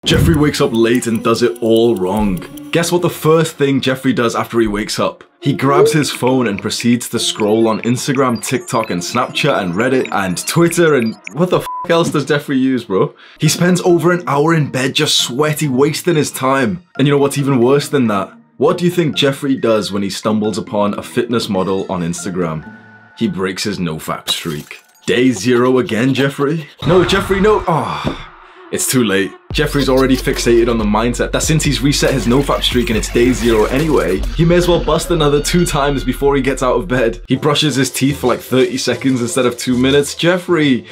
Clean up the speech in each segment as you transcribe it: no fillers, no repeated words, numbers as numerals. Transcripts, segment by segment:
Jeffrey wakes up late and does it all wrong. Guess what the first thing Jeffrey does after he wakes up? He grabs his phone and proceeds to scroll on Instagram, TikTok, and Snapchat, and Reddit, and Twitter, and what the f else does Jeffrey use, bro? He spends over an hour in bed just sweaty, wasting his time. And you know what's even worse than that? What do you think Jeffrey does when he stumbles upon a fitness model on Instagram? He breaks his nofap streak. Day 0 again, Jeffrey? No, Jeffrey, no. Oh, it's too late. Jeffrey's already fixated on the mindset that since he's reset his nofap streak and it's day 0 anyway, he may as well bust another 2 times before he gets out of bed. He brushes his teeth for like 30 seconds instead of 2 minutes. Jeffrey,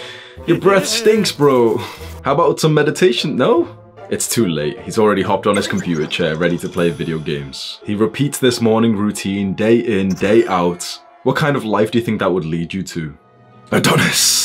your breath stinks, bro. How about some meditation? No? It's too late. He's already hopped on his computer chair, ready to play video games. He repeats this morning routine day in, day out. What kind of life do you think that would lead you to? Adonis!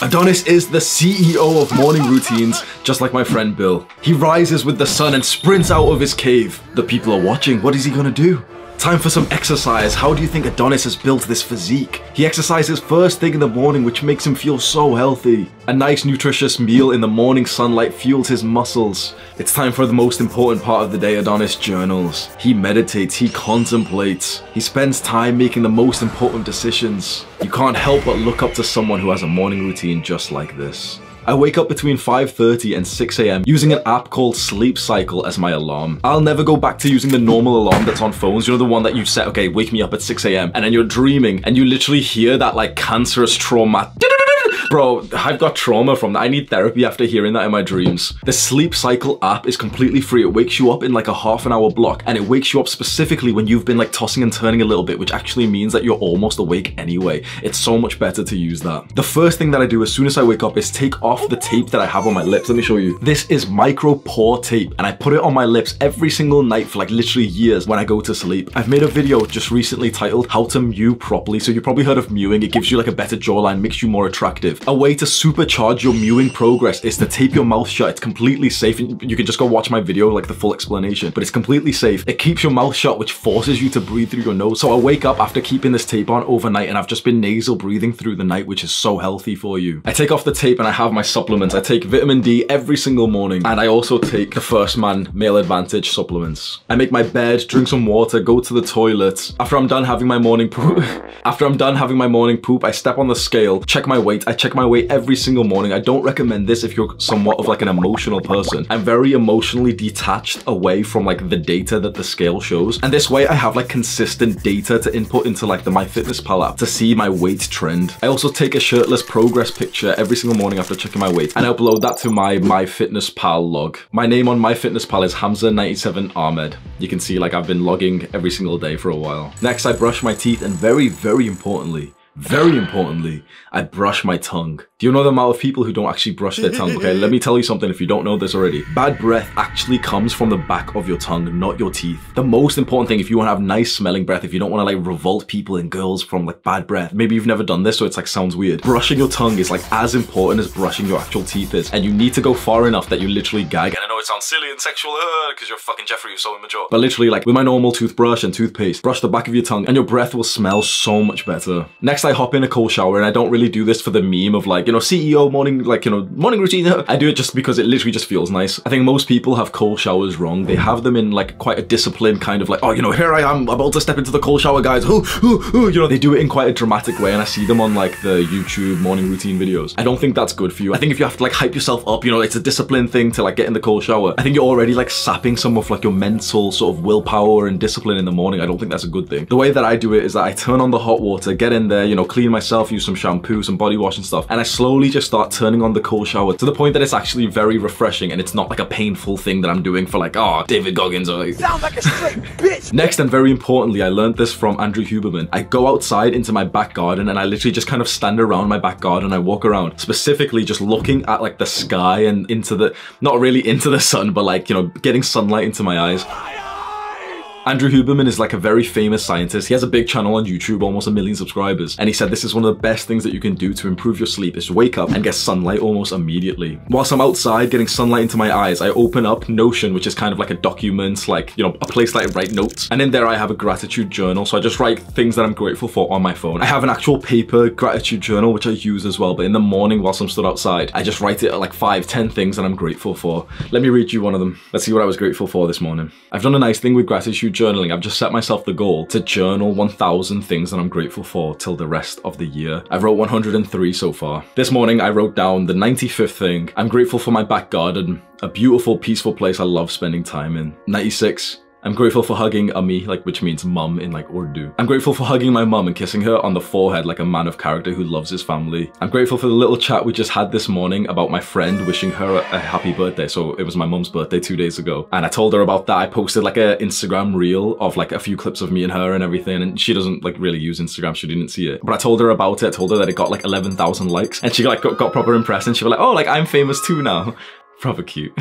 Adonis is the CEO of morning routines, just like my friend Bill. He rises with the sun and sprints out of his cave. The people are watching. What is he gonna do? Time for some exercise. How do you think Adonis has built this physique? He exercises first thing in the morning, which makes him feel so healthy. A nice nutritious meal in the morning sunlight fuels his muscles. It's time for the most important part of the day. Adonis journals. He meditates, he contemplates. He spends time making the most important decisions. You can't help but look up to someone who has a morning routine just like this. I wake up between 5:30 and 6 AM using an app called Sleep Cycle as my alarm. I'll never go back to using the normal alarm that's on phones. You know, the one that you set, okay, wake me up at 6 AM, and then you're dreaming and you literally hear that like cancerous trauma. Bro, I've got trauma from that. I need therapy after hearing that in my dreams. The Sleep Cycle app is completely free. It wakes you up in like a half-an-hour block, and it wakes you up specifically when you've been like tossing and turning a little bit, which actually means that you're almost awake anyway. It's so much better to use that. The first thing that I do as soon as I wake up is take off the tape that I have on my lips. Let me show you. This is micro pore tape, and I put it on my lips every single night for like literally years when I go to sleep. I've made a video just recently titled How to Mew Properly. So you've probably heard of mewing. It gives you like a better jawline, makes you more attractive. A way to supercharge your mewing progress is to tape your mouth shut. It's completely safe. You can just go watch my video, like the full explanation, but it's completely safe. It keeps your mouth shut, which forces you to breathe through your nose. So I wake up after keeping this tape on overnight, and I've just been nasal breathing through the night, which is so healthy for you. I take off the tape and I have my supplements. I take vitamin D every single morning, and I also take the First Man Male Advantage supplements. I make my bed, drink some water, go to the toilet. After I'm done having my morning poop, I step on the scale, check my weight. I check my weight every single morning. I don't recommend this if you're somewhat of like an emotional person. I'm very emotionally detached away from like the data that the scale shows, and this way I have like consistent data to input into like the MyFitnessPal app to see my weight trend. I also take a shirtless progress picture every single morning after checking my weight, and I upload that to my MyFitnessPal log. My name on MyFitnessPal is Hamza 97 Ahmed. You can see like I've been logging every single day for a while. Next, I brush my teeth, and very importantly, I brush my tongue. Do you know the amount of people who don't actually brush their tongue? Okay, let me tell you something if you don't know this already. Bad breath actually comes from the back of your tongue, not your teeth. The most important thing, if you want to have nice smelling breath, if you don't want to like revolt people and girls from like bad breath, maybe you've never done this, so it's like sounds weird. Brushing your tongue is like as important as brushing your actual teeth is. And you need to go far enough that you literally gag. And I know it sounds silly and sexual, because you're fucking Jeffrey, you're so immature. But literally like with my normal toothbrush and toothpaste, brush the back of your tongue and your breath will smell so much better. Next, I hop in a cold shower, and I don't really do this for the meme of like, you know, CEO morning, like, you know, morning routine. I do it just because it literally just feels nice. I think most people have cold showers wrong. They have them in like quite a disciplined kind of like, oh, you know, here I am about to step into the cold shower, guys. You know, they do it in quite a dramatic way, and I see them on like the YouTube morning routine videos. I don't think that's good for you. I think if you have to like hype yourself up, you know, it's a disciplined thing to like get in the cold shower. I think you're already like sapping some of like your mental sort of willpower and discipline in the morning. I don't think that's a good thing. The way that I do it is that I turn on the hot water, get in there, you know, clean myself, use some shampoo, some body wash and stuff, and I slowly just start turning on the cold shower to the point that it's actually very refreshing, and it's not like a painful thing that I'm doing for like, oh, David Goggins or like... Sounds like a straight bitch! Next, and very importantly, I learned this from Andrew Huberman. I go outside into my back garden, and I literally just kind of stand around my back garden. I walk around, specifically just looking at like the sky and into the, not really into the sun, but like, you know, getting sunlight into my eyes. Andrew Huberman is like a very famous scientist. He has a big channel on YouTube, almost 1 million subscribers. And he said this is one of the best things that you can do to improve your sleep is to wake up and get sunlight almost immediately. Whilst I'm outside getting sunlight into my eyes, I open up Notion, which is kind of like a document, like, you know, a place that I write notes. And in there I have a gratitude journal. So I just write things that I'm grateful for on my phone. I have an actual paper gratitude journal, which I use as well. But in the morning whilst I'm stood outside, I just write it like 5, 10 things that I'm grateful for. Let me read you one of them. Let's see what I was grateful for this morning. I've done a nice thing with gratitude journaling. I've just set myself the goal to journal 1,000 things that I'm grateful for till the rest of the year. I've wrote 103 so far. This morning I wrote down the 95th thing. I'm grateful for my back garden, a beautiful, peaceful place I love spending time in. 96. I'm grateful for hugging Ummi, like, which means mum in like Urdu. I'm grateful for hugging my mum and kissing her on the forehead like a man of character who loves his family. I'm grateful for the little chat we just had this morning about my friend wishing her a happy birthday. So it was my mum's birthday 2 days ago. And I told her about that. I posted like an Instagram reel of like a few clips of me and her and everything. And she doesn't like really use Instagram. She didn't see it. But I told her about it. I told her that it got like 11,000 likes. And she like got proper impressed. And she was like, oh, like I'm famous too now. Proper cute.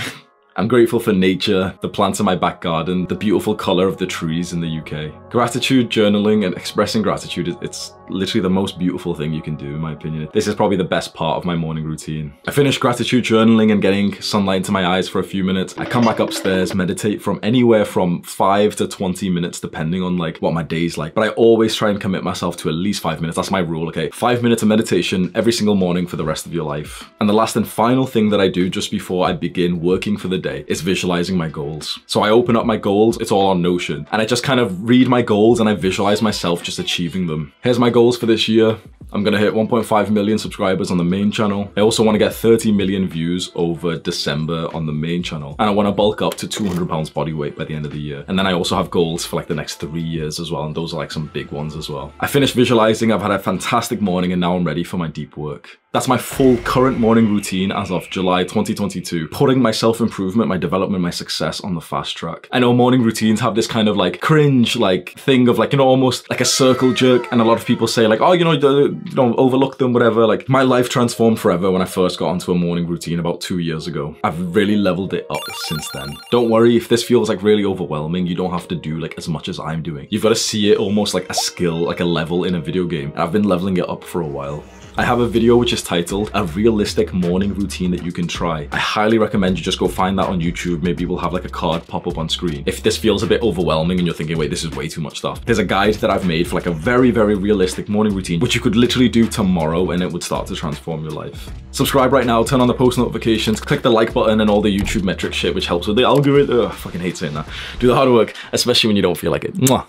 I'm grateful for nature, the plants in my back garden, the beautiful colour of the trees in the UK. Gratitude journaling and expressing gratitude, it's literally the most beautiful thing you can do in my opinion. This is probably the best part of my morning routine. I finish gratitude journaling and getting sunlight into my eyes for a few minutes. I come back upstairs, meditate from anywhere from 5 to 20 minutes depending on like what my day's like. But I always try and commit myself to at least 5 minutes. That's my rule, okay? 5 minutes of meditation every single morning for the rest of your life. And the last and final thing that I do just before I begin working for the day is visualizing my goals. So I open up my goals, it's all on Notion, and I just kind of read my goals and I visualize myself just achieving them. Here's my goals for this year. I'm gonna hit 1.5 million subscribers on the main channel. I also want to get 30 million views over December on the main channel. And I want to bulk up to 200 pounds body weight by the end of the year. And then I also have goals for like the next 3 years as well. And those are like some big ones as well. I finished visualizing, I've had a fantastic morning and now I'm ready for my deep work. That's my full current morning routine as of July 2022, putting my self-improvement, my development, my success on the fast track. I know morning routines have this kind of like cringe like thing of like, you know, almost like a circle jerk. And a lot of people say like, oh, you know, don't overlook them, whatever. Like my life transformed forever when I first got onto a morning routine about 2 years ago. I've really leveled it up since then. Don't worry if this feels like really overwhelming. You don't have to do like as much as I'm doing. You've got to see it almost like a skill, like a level in a video game. And I've been leveling it up for a while. I have a video which is titled A Realistic Morning Routine That You Can Try. I highly recommend you just go find that on YouTube. Maybe we'll have like a card pop up on screen. If this feels a bit overwhelming and you're thinking, wait, this is way too much stuff. There's a guide that I've made for like a very, very realistic morning routine, which you could literally do tomorrow and it would start to transform your life. Subscribe right now, turn on the post notifications, click the like button and all the YouTube metric shit, which helps with the algorithm. Ugh, I fucking hate saying that. Do the hard work, especially when you don't feel like it. Mwah.